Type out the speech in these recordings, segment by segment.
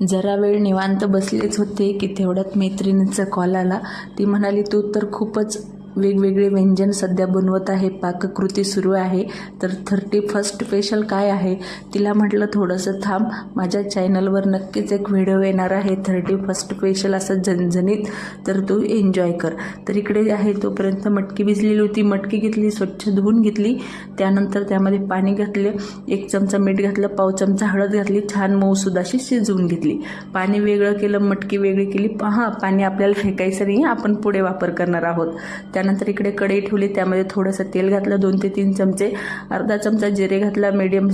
जरा वेळ निवांत बसलेच होते की तेवढ्यात मैत्रिणीचा कॉल आला. ती म्हणाली, तू तर खूपच वेगवेगळे व्यंजन सध्या बनवत आहे, पाककृती सुरू आहे, तर 31 स्पेशल काय आहे? तिला म्हटलं थोडंसं थांब, माझ्या चॅनलवर नक्कीच एक व्हिडिओ येणार आहे 31 स्पेशल असं झणझणीत, तर तू एन्जॉय कर. तर इकडे आहे तोपर्यंत मटकी भिजलेली होती. मटकी घेतली, स्वच्छ धुवून घेतली, त्यानंतर त्यामध्ये पाणी घातले, 1 चमचा मीठ घातलं, पाव चमचा हळद घातली, छान मऊसूद अशी शिजवून घेतली. पाणी वेगळं केलं, मटकी वेगळी केली. पाणी आपल्याला फेकायचं नाही, आपण पुढे वापर करणार आहोत. त्यानंतर इकडे कढई ठेवली, त्यामध्ये थोडंसं तेल घातलं, 2 ते 3 चमचे, अर्धा चमचा जिरे घातला, मीडियम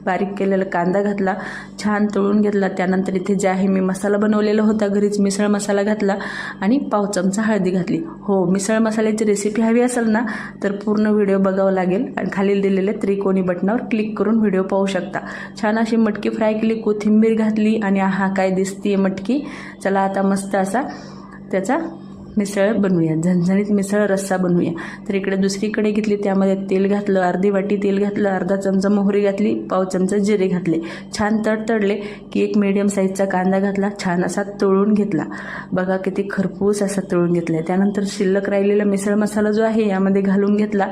बारीक केलेला कांदा घातला, छान तळून घेतला. त्यानंतर इथे जे आहे मी मसाला बनवलेला होता घरीच, मिसळ मसाला घातला आणि पाव चमचा हळदी घातली. हो, मिसळ मसाल्याची रेसिपी हवी असेल ना तर पूर्ण व्हिडिओ बघावं लागेल आणि खालील दिलेल्या त्रिकोणी बटनावर क्लिक करून व्हिडिओ पाहू शकता. छान अशी मटकी फ्राय केली, कोथिंबीर घातली आणि काय दिसतीये मटकी. चला आता मस्त असा त्याचा मिसळ बनवूया, झणझणीत मिसळ रस्सा बनवूया. तर इकडे दुसरीकडे घेतली, त्यामध्ये तेल घातलं, अर्धी वाटी तेल घातलं, अर्धा चमचा मोहरी घातली, पाव चमचा जिरे घातले, छान तडतडले की एक मीडियम साईजचा कांदा घातला, छान असा तळून घेतला. बघा किती खरपूस असा तळून घेतलाय. त्यानंतर शिल्लक राहिलेला मिसळ मसाला जो आहे यामध्ये घालून घेतला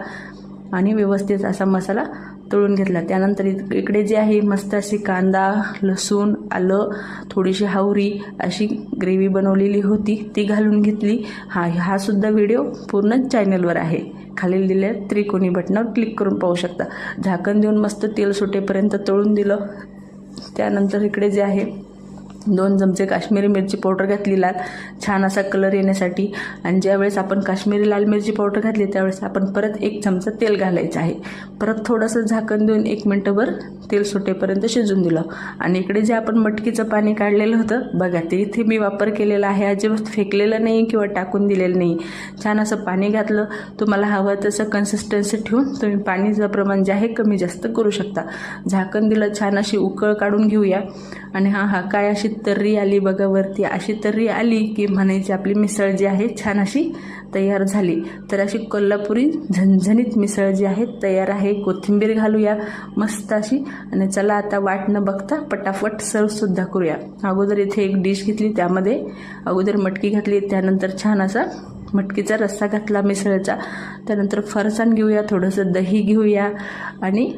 आणि व्यवस्थित असा मसाला तळून घेतला. त्यानंतर इकडे जे आहे मस्त अशी कांदा, लसूण, आलं, थोडीशी हावरी अशी ग्रेव्ही बनवलेली होती ती घालून घेतली. हा सुद्धा व्हिडिओ पूर्ण चॅनलवर आहे, खालील दिलेल्या त्रिकोणी बटनावर क्लिक करून पाहू शकता. झाकण देऊन मस्त तेल सुटेपर्यंत तळून दिलं. त्यानंतर इकडे जे आहे 2 चमचे काश्मीरी मिरची पावडर घातली, लाल छान असा कलर येण्यासाठी. आणि ज्यावेळेस आपण काश्मीरी लाल मिरची पावडर घातली त्यावेळेस आपण परत 1 चमचा तेल घालायचं आहे. परत थोडंसं झाकण देऊन 1 मिनिटभर तेल सुटेपर्यंत शिजून दिलं. आणि इकडे जे आपण मटकीचं पाणी काढलेलं होतं बघा, ते इथे मी वापर केलेला आहे, अजिबात फेकलेलं नाही किंवा टाकून दिलेलं नाही. छान असं पाणी घातलं. तुम्हाला हवं तसं कन्सिस्टन्सी ठेवून तुम्ही पाणीचं प्रमाण जे आहे कमी जास्त करू शकता. झाकण दिलं, छान अशी उकळ काढून घेऊया. आणि काय अशी तर्री आली बघा वरती, अशी तर्री आली की म्हणायची आपली मिसळ जी आहे छान अशी तयार झाली. तर अशी कोल्हापुरी झणझणीत मिसळ जी आहे तयार आहे. कोथिंबीर घालूया मस्त अशी. आणि चला आता वाट न बघता पटापट सर्व सुद्धा करूया. अगोदर इथे एक डिश घेतली, त्यामध्ये अगोदर मटकी घातली, त्यानंतर छान असा मटकीचा रस्सा घातला मिसळचा. त्यानंतर फरसाण घेऊया, थोडंसं दही घेऊया आणि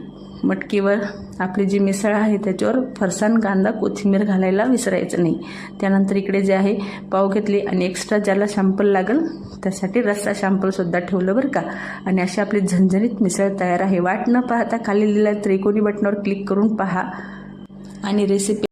मटकीवर आपली जी मिसळ आहे त्याच्यावर फरसाण, कांदा, कोथिंबीर घालायला विसरायचं नाही. त्यानंतर इकडे जे आहे पाव घेतली आणि एक्स्ट्रा ज्याला शॅम्पल लागेल त्यासाठी रस्सा शॅम्पलसुद्धा ठेवलं बरं का. आणि अशी आपली झणझणीत मिसळ तयार आहे. वाट न पाहता खाली दिलेल्या त्रिकोणी बटनावर क्लिक करून पहा आणि रेसिपी